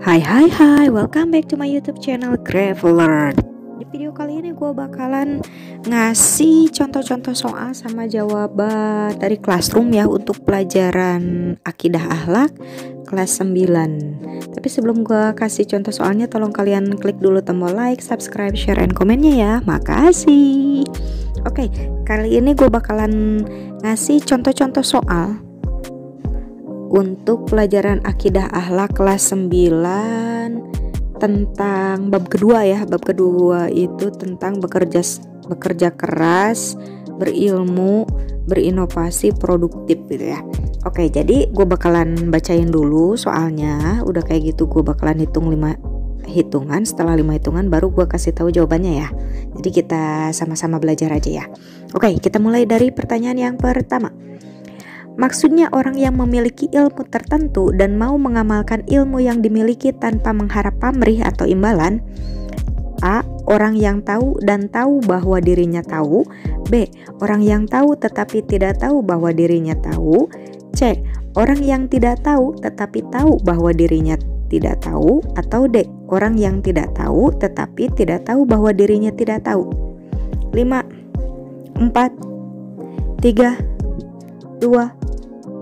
Hai, welcome back to my YouTube channel Graveler. Di video kali ini gue bakalan ngasih contoh-contoh soal sama jawaban dari Classroom ya untuk pelajaran Akidah Akhlak kelas 9. Tapi sebelum gue kasih contoh soalnya, tolong kalian klik dulu tombol like, subscribe, share, and komennya ya. Makasih. Oke, kali ini gue bakalan ngasih contoh-contoh soal untuk pelajaran Akidah Akhlak kelas 9 tentang bab kedua ya. Bab kedua itu tentang bekerja keras, berilmu, berinovasi, produktif gitu ya. Oke, jadi gue bakalan bacain dulu soalnya. Udah kayak gitu gue bakalan hitung 5 hitungan. Setelah 5 hitungan baru gue kasih tahu jawabannya ya. Jadi kita sama-sama belajar aja ya. Oke, kita mulai dari pertanyaan yang pertama. Maksudnya orang yang memiliki ilmu tertentu dan mau mengamalkan ilmu yang dimiliki tanpa mengharap pamrih atau imbalan. A. Orang yang tahu dan tahu bahwa dirinya tahu. B. Orang yang tahu tetapi tidak tahu bahwa dirinya tahu. C. Orang yang tidak tahu tetapi tahu bahwa dirinya tidak tahu. Atau D. Orang yang tidak tahu tetapi tidak tahu bahwa dirinya tidak tahu. 5, 4, 3, 2,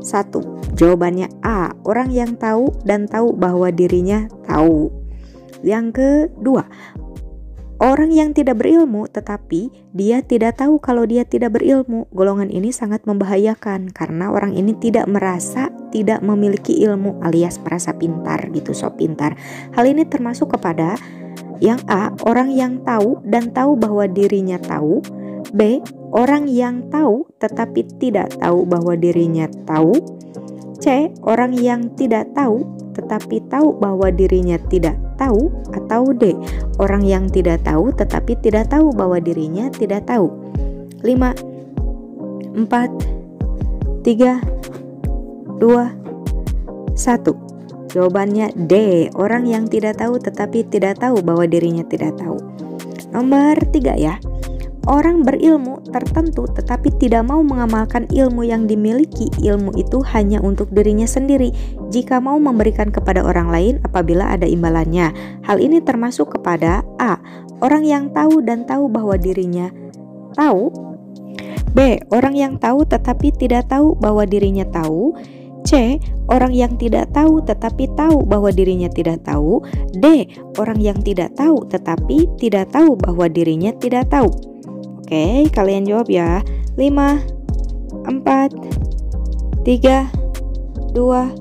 1. Jawabannya A. Orang yang tahu dan tahu bahwa dirinya tahu. Yang kedua, orang yang tidak berilmu tetapi dia tidak tahu kalau dia tidak berilmu. Golongan ini sangat membahayakan karena orang ini tidak merasa tidak memiliki ilmu alias merasa pintar gitu, sok pintar. Hal ini termasuk kepada yang A. Orang yang tahu dan tahu bahwa dirinya tahu. B. Orang yang tahu tetapi tidak tahu bahwa dirinya tahu. C. Orang yang tidak tahu tetapi tahu bahwa dirinya tidak tahu. Atau D. Orang yang tidak tahu tetapi tidak tahu bahwa dirinya tidak tahu. 5, 4, 3, 2, 1. Jawabannya D. Orang yang tidak tahu tetapi tidak tahu bahwa dirinya tidak tahu. Nomor 3 ya. Orang berilmu tertentu tetapi tidak mau mengamalkan ilmu yang dimiliki. Ilmu itu hanya untuk dirinya sendiri jika mau memberikan kepada orang lain apabila ada imbalannya. Hal ini termasuk kepada A. Orang yang tahu dan tahu bahwa dirinya tahu. B. Orang yang tahu tetapi tidak tahu bahwa dirinya tahu. C. Orang yang tidak tahu tetapi tahu bahwa dirinya tidak tahu. D. Orang yang tidak tahu tetapi tidak tahu bahwa dirinya tidak tahu. Oke, kalian jawab ya. 5, 4, 3, 2,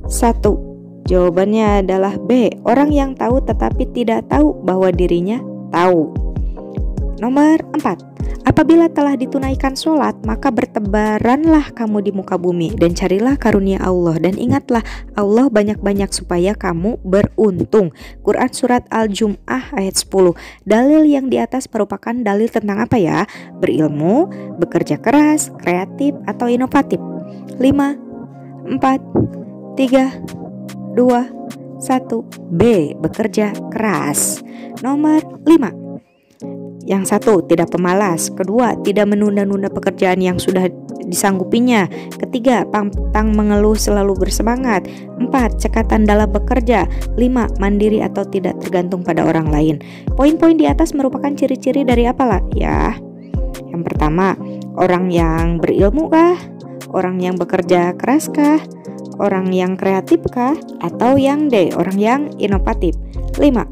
1. Jawabannya adalah B. Orang yang tahu tetapi tidak tahu bahwa dirinya tahu. Nomor 4. Apabila telah ditunaikan sholat, maka bertebaranlah kamu di muka bumi dan carilah karunia Allah. Dan ingatlah Allah banyak-banyak supaya kamu beruntung. Quran Surat Al-Jum'ah ayat 10. Dalil yang di atas merupakan dalil tentang apa ya? Berilmu, bekerja keras, kreatif, atau inovatif. 5, 4, 3, 2, 1. B. Bekerja keras. Nomor 5. Yang satu, tidak pemalas. Kedua, tidak menunda-nunda pekerjaan yang sudah disanggupinya. Ketiga, pantang mengeluh, selalu bersemangat. 4, cekatan dalam bekerja. 5, mandiri atau tidak tergantung pada orang lain. Poin-poin di atas merupakan ciri-ciri dari apalah ya? Yang pertama, orang yang berilmu kah? Orang yang bekerja keras kah? Orang yang kreatif kah? Atau yang D, orang yang inovatif? 5,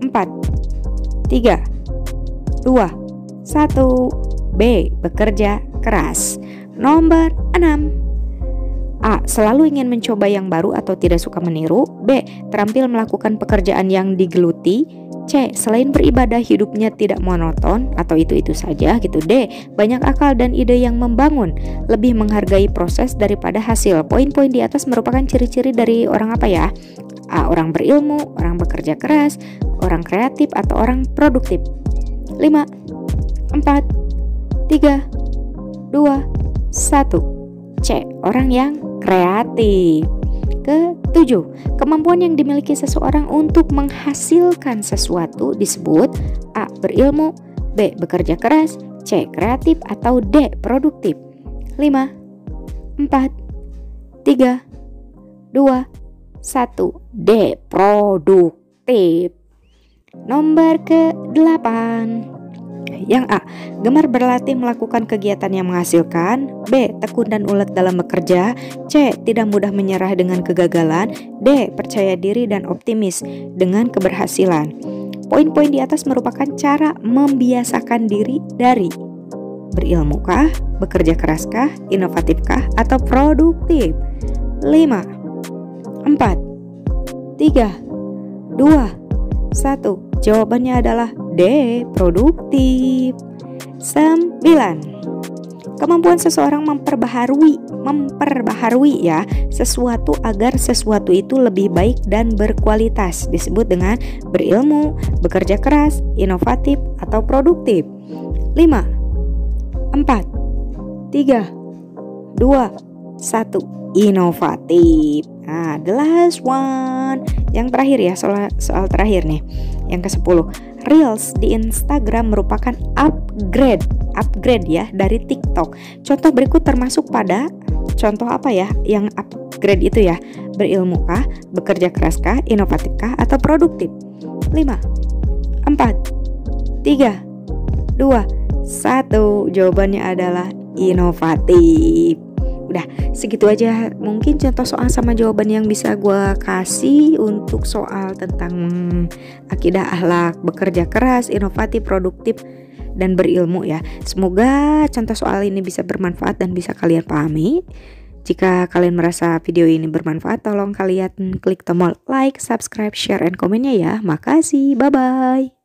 4, 3, 2, 1. B. Bekerja keras. Nomor 6. A. Selalu ingin mencoba yang baru atau tidak suka meniru. B. Terampil melakukan pekerjaan yang digeluti. C. Selain beribadah hidupnya tidak monoton atau itu-itu saja gitu. D. Banyak akal dan ide yang membangun, lebih menghargai proses daripada hasil. Poin-poin di atas merupakan ciri-ciri dari orang apa ya? A. Orang berilmu, orang bekerja keras, orang kreatif, atau orang produktif. 5, 4, 3, 2, 1. C. Orang yang kreatif. Ke-7. Kemampuan yang dimiliki seseorang untuk menghasilkan sesuatu disebut A. Berilmu, B. Bekerja keras, C. Kreatif, atau D. Produktif. 5, 4, 3, 2, D. Produktif. Nomor ke-8. Yang A. Gemar berlatih melakukan kegiatan yang menghasilkan. B. Tekun dan ulet dalam bekerja. C. Tidak mudah menyerah dengan kegagalan. D. Percaya diri dan optimis dengan keberhasilan. Poin-poin di atas merupakan cara membiasakan diri dari berilmukah, bekerja keraskah, inovatifkah, atau produktif? 5, 4, 3, 2, 1. Jawabannya adalah D. Produktif. 9. Kemampuan seseorang memperbaharui ya sesuatu agar sesuatu itu lebih baik dan berkualitas disebut dengan berilmu, bekerja keras, inovatif, atau produktif. 5, 4, 3, 2, 1. Inovatif. Nah, the last one. Yang terakhir ya, soal terakhir nih. Yang ke-10. Reels di Instagram merupakan upgrade ya dari TikTok. Contoh berikut termasuk pada contoh apa ya yang upgrade itu ya? Berilmukah, bekerja keraskah, inovatifkah, atau produktif? 5, 4, 3, 2, 1. Jawabannya adalah inovatif. Udah segitu aja mungkin contoh soal sama jawaban yang bisa gue kasih untuk soal tentang akidah akhlak, bekerja keras, inovatif, produktif, dan berilmu ya. Semoga contoh soal ini bisa bermanfaat dan bisa kalian pahami. Jika kalian merasa video ini bermanfaat, tolong kalian klik tombol like, subscribe, share, and komennya ya. Makasih, bye-bye.